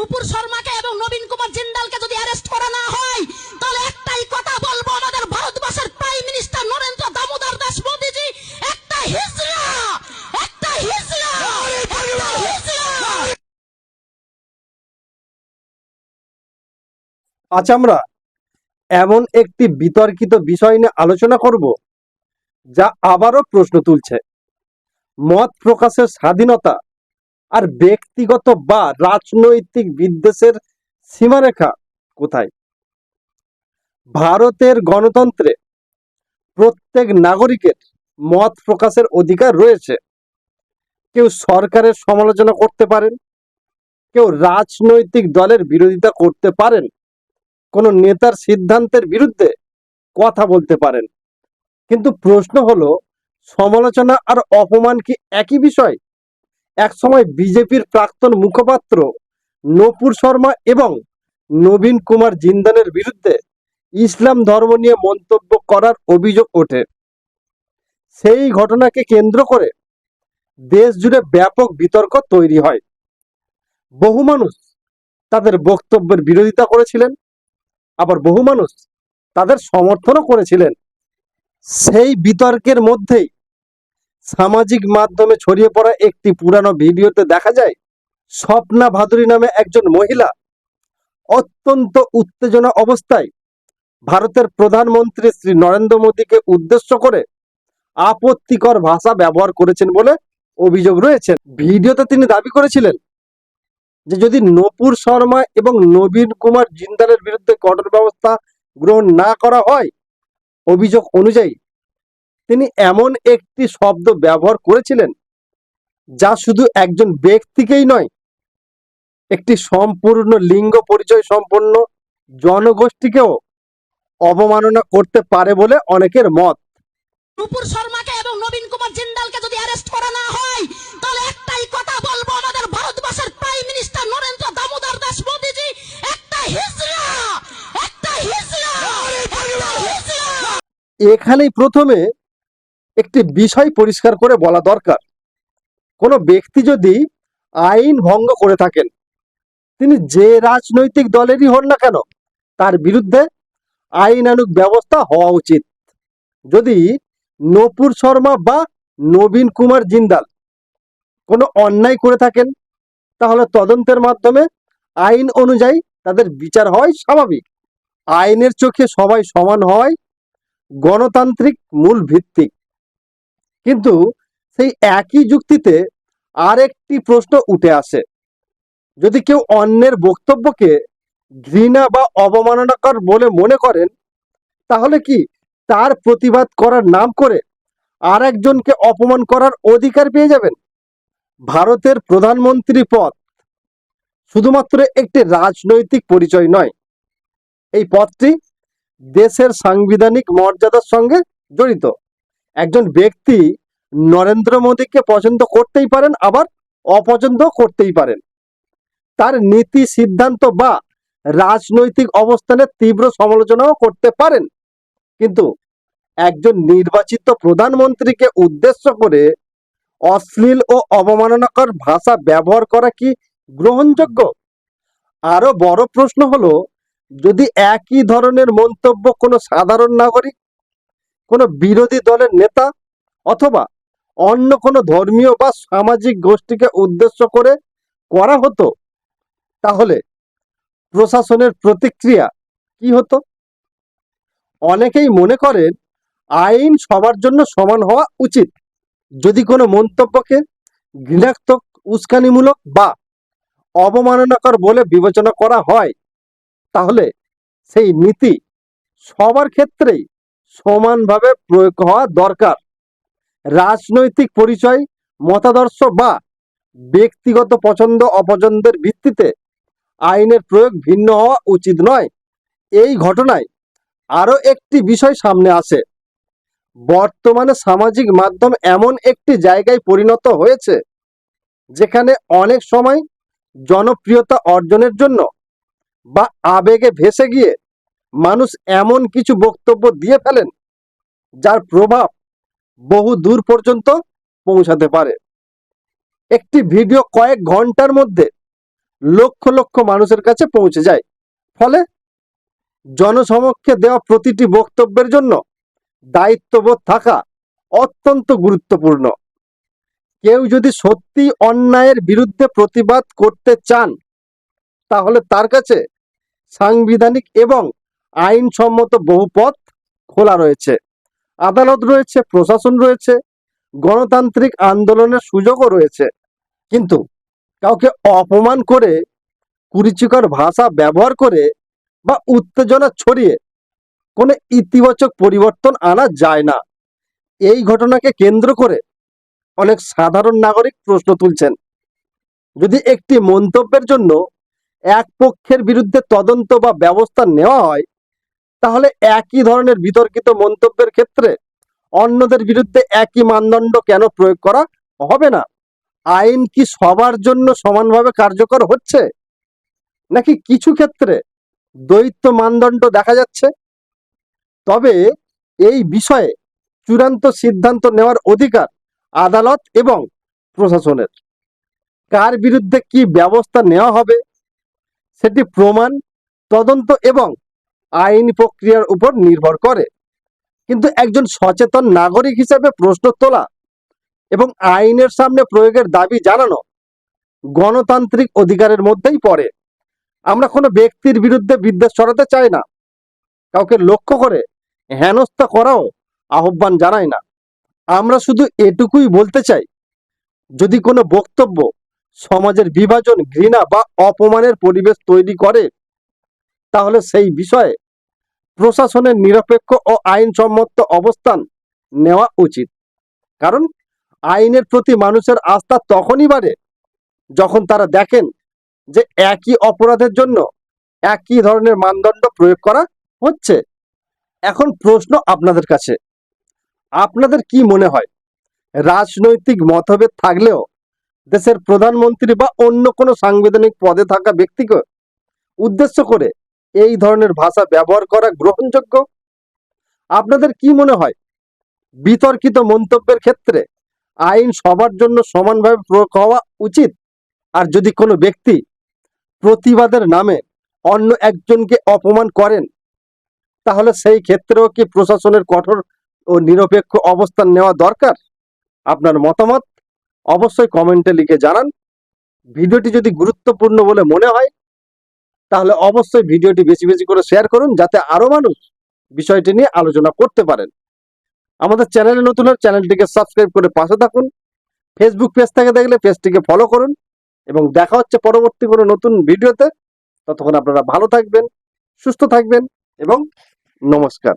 নুপুর শর্মাকে এবং নবীন কুমার জিন্দালকে যদি অ্যারেস্ট করা না হয় তাহলে একটাই কথা বলবো, আমাদের ভারতবর্ষের প্রাইম মিনিস্টার নরেন্দ্র দামোদর দাস মোদীজি একটা হিজড়া, একটা হিজড়া, একটা হিজড়া। আজ আমরা এমন একটি বিতর্কিত বিষয় নিয়ে আলোচনা করব যা আবারও প্রশ্ন তুলছে মত প্রকাশের স্বাধীনতা আর ব্যক্তিগত বা রাজনৈতিক বিদ্বেষের সীমারেখা কোথায়। ভারতের গণতন্ত্রে প্রত্যেক নাগরিকের মত প্রকাশের অধিকার রয়েছে। কেউ সরকারের সমালোচনা করতে পারেন, কেউ রাজনৈতিক দলের বিরোধিতা করতে পারেন, কোনো নেতার সিদ্ধান্তের বিরুদ্ধে কথা বলতে পারেন। কিন্তু প্রশ্ন হলো, সমালোচনা আর অপমান কি একই বিষয়? একসময় বিজেপির প্রাক্তন মুখপাত্র নূপুর শর্মা এবং নবীন কুমার জিন্দালের বিরুদ্ধে ইসলাম ধর্ম নিয়ে মন্তব্য করার অভিযোগ ওঠে। সেই ঘটনাকে কেন্দ্র করে দেশ জুড়ে ব্যাপক বিতর্ক তৈরি হয়। বহু মানুষ তাদের বক্তব্যের বিরোধিতা করেছিলেন, আবার বহু মানুষ তাদের সমর্থনও করেছিলেন। সেই বিতর্কের মধ্যেই সামাজিক মাধ্যমে ছড়িয়ে পড়া একটি পুরানো ভিডিওতে দেখা যায় স্বপ্না ভাদুরী নামে একজন মহিলা অত্যন্ত উত্তেজনা অবস্থায় ভারতের প্রধানমন্ত্রী শ্রী নরেন্দ্র মোদীকে উদ্দেশ্য করে আপত্তিকর ভাষা ব্যবহার করেছেন বলে অভিযোগ রয়েছে। ভিডিওতে তিনি দাবি করেছিলেন যে যদি নূপুর শর্মা এবং নবীন কুমার জিন্দালের বিরুদ্ধে কঠোর ব্যবস্থা গ্রহণ না করা হয়, অভিযোগ অনুযায়ী তিনি এমন একটি শব্দ ব্যবহার করেছিলেন যা শুধু একজন ব্যক্তিকেই নয়, একটি সম্পূর্ণ লিঙ্গ পরিচয় সম্পন্ন জনগোষ্ঠীকেও অবমাননা করতে পারে বলে অনেকের মত। নুপুর শর্মাকে এবং নবীন কুমার জিন্দালকে যদি অ্যারেস্ট করা না হয় তাহলে একটাই কথা বলবো, আমাদের ভারতবর্ষের প্রাইম মিনিস্টার নরেন্দ্র দামোদর দাস মোদীজি একটা হিজড়া, একটা হিজড়া, একটা হিজড়া। এখানেই প্রথমে একটি বিষয় পরিষ্কার করে বলা দরকার, কোনো ব্যক্তি যদি আইন ভঙ্গ করে থাকেন, তিনি যে রাজনৈতিক দলেরই হন না কেন, তার বিরুদ্ধে আইনানুগ ব্যবস্থা হওয়া উচিত। যদি নূপুর শর্মা বা নবীন কুমার জিন্দাল কোনো অন্যায় করে থাকেন, তাহলে তদন্তের মাধ্যমে আইন অনুযায়ী তাদের বিচার হয় স্বাভাবিক। আইনের চোখে সবাই সমান হয় গণতান্ত্রিক মূল ভিত্তিক। কিন্তু সেই একই যুক্তিতে আরেকটি প্রশ্ন উঠে আসে, যদি কেউ অন্যের বক্তব্যকে ঘৃণা বা অবমাননাকর বলে মনে করেন, তাহলে কি তার প্রতিবাদ করার নাম করে আর একজনকে অপমান করার অধিকার পেয়ে যাবেন? ভারতের প্রধানমন্ত্রী পদ শুধুমাত্র একটি রাজনৈতিক পরিচয় নয়, এই পদটি দেশের সাংবিধানিক মর্যাদার সঙ্গে জড়িত। একজন ব্যক্তি নরেন্দ্র মোদীকে পছন্দ করতেই পারেন, আবার অপছন্দ করতেই পারেন। তার নীতি, সিদ্ধান্ত বা রাজনৈতিক অবস্থানের তীব্র সমালোচনাও করতে পারেন। কিন্তু একজন নির্বাচিত প্রধানমন্ত্রীকে উদ্দেশ্য করে অশ্লীল ও অবমাননাকর ভাষা ব্যবহার করা কি গ্রহণযোগ্য? আরো বড় প্রশ্ন হলো, যদি একই ধরনের মন্তব্য কোনো সাধারণ নাগরিক, কোনো বিরোধী দলের নেতা অথবা অন্য কোনো ধর্মীয় বা সামাজিক গোষ্ঠীকে উদ্দেশ্য করে করা হতো, তাহলে প্রশাসনের প্রতিক্রিয়া কি হতো? অনেকেই মনে করেন আইন সবার জন্য সমান হওয়া উচিত। যদি কোনো মন্তব্যকে ঘৃণাত্মক, উস্কানিমূলক বা অবমাননাকর বলে বিবেচনা করা হয়, তাহলে সেই নীতি সবার ক্ষেত্রেই সমানভাবে প্রয়োগ হওয়া দরকার। রাজনৈতিক পরিচয়, মতাদর্শ বা ব্যক্তিগত পছন্দ অপছন্দের ভিত্তিতে আইনের প্রয়োগ ভিন্ন হওয়া উচিত নয়। এই ঘটনায় আরো একটি বিষয় সামনে আসে, বর্তমানে সামাজিক মাধ্যম এমন একটি জায়গায় পরিণত হয়েছে যেখানে অনেক সময় জনপ্রিয়তা অর্জনের জন্য বা আবেগে ভেসে গিয়ে মানুষ এমন কিছু বক্তব্য দিয়ে ফেলেন যার প্রভাব বহু দূর পর্যন্ত পৌঁছাতে পারে। একটি ভিডিও কয়েক ঘন্টার মধ্যে লক্ষ লক্ষ মানুষের কাছে পৌঁছে যায়। ফলে জনসমক্ষে দেওয়া প্রতিটি বক্তব্যের জন্য দায়িত্ববোধ থাকা অত্যন্ত গুরুত্বপূর্ণ। কেউ যদি সত্যি অন্যায়ের বিরুদ্ধে প্রতিবাদ করতে চান, তাহলে তার কাছে সাংবিধানিক এবং আইনসম্মত বহু পথ খোলা রয়েছে। আদালত রয়েছে, প্রশাসন রয়েছে, গণতান্ত্রিক আন্দোলনের সুযোগও রয়েছে। কিন্তু কাউকে অপমান করে, কুরুচিকর ভাষা ব্যবহার করে বা উত্তেজনা ছড়িয়ে কোনো ইতিবাচক পরিবর্তন আনা যায় না। এই ঘটনাকে কেন্দ্র করে অনেক সাধারণ নাগরিক প্রশ্ন তুলছেন, যদি একটি মন্তব্যের জন্য এক পক্ষের বিরুদ্ধে তদন্ত বা ব্যবস্থা নেওয়া হয়, তাহলে একই ধরনের বিতর্কিত মন্তব্যের ক্ষেত্রে অন্যদের বিরুদ্ধে একই মানদণ্ড কেন প্রয়োগ করা হবে না? আইন কি সবার জন্য সমানভাবে কার্যকর হচ্ছে, নাকি কিছু ক্ষেত্রে দ্বৈত মানদণ্ড দেখা যাচ্ছে? তবে এই বিষয়ে চূড়ান্ত সিদ্ধান্ত নেওয়ার অধিকার আদালত এবং প্রশাসনের। কার বিরুদ্ধে কি ব্যবস্থা নেওয়া হবে সেটি প্রমাণ, তদন্ত এবং আইন প্রক্রিয়ার উপর নির্ভর করে। কিন্তু একজন সচেতন নাগরিক হিসেবে প্রশ্ন তোলা এবং আইনের সামনে প্রয়োগের দাবি জানানো গণতান্ত্রিক অধিকারের মধ্যেই পড়ে। আমরা কোনো ব্যক্তির বিরুদ্ধে বিদ্বেষ ছড়াতে চাই না, কাউকে লক্ষ্য করে হেনস্থা করাও আহ্বান জানাই না। আমরা শুধু এটুকুই বলতে চাই, যদি কোনো বক্তব্য সমাজের বিভাজন, ঘৃণা বা অপমানের পরিবেশ তৈরি করে, তাহলে সেই বিষয়ে প্রশাসনের নিরপেক্ষ ও আইনসম্মত অবস্থান নেওয়া উচিত। কারণ আইনের প্রতি মানুষের আস্থা তখনই বাড়ে যখন তারা দেখেন যে একই অপরাধের জন্য একই ধরনের মানদণ্ড প্রয়োগ করা হচ্ছে। এখন প্রশ্ন আপনাদের কাছে, আপনাদের কি মনে হয়, রাজনৈতিক মতভেদ থাকলেও দেশের প্রধানমন্ত্রী বা অন্য কোনো সাংবিধানিক পদে থাকা ব্যক্তিকে উদ্দেশ্য করে এই ধরনের ভাষা ব্যবহার করা গ্রহণযোগ্য? আপনাদের কি মনে হয়, বিতর্কিত মন্তব্যের ক্ষেত্রে আইন সবার জন্য সমানভাবে প্রয়োগ হওয়া উচিত? আর যদি কোনো ব্যক্তি প্রতিবাদের নামে অন্য একজনকে অপমান করেন, তাহলে সেই ক্ষেত্রেও কি প্রশাসনের কঠোর ও নিরপেক্ষ অবস্থান নেওয়া দরকার? আপনার মতামত অবশ্যই কমেন্টে লিখে জানান। ভিডিওটি যদি গুরুত্বপূর্ণ বলে মনে হয়, তাহলে অবশ্যই ভিডিওটি বেশি বেশি করে শেয়ার করুন, যাতে আরো মানুষ বিষয়টি নিয়ে আলোচনা করতে পারেন। আমাদের চ্যানেলে নতুন হলে চ্যানেলটিকে সাবস্ক্রাইব করে পাশে থাকুন। ফেসবুক পেজ থেকে দেখলে পেজটিকে ফলো করুন, এবং দেখা হচ্ছে পরবর্তী কোনো নতুন ভিডিওতে। ততক্ষণ আপনারা ভালো থাকবেন, সুস্থ থাকবেন এবং নমস্কার।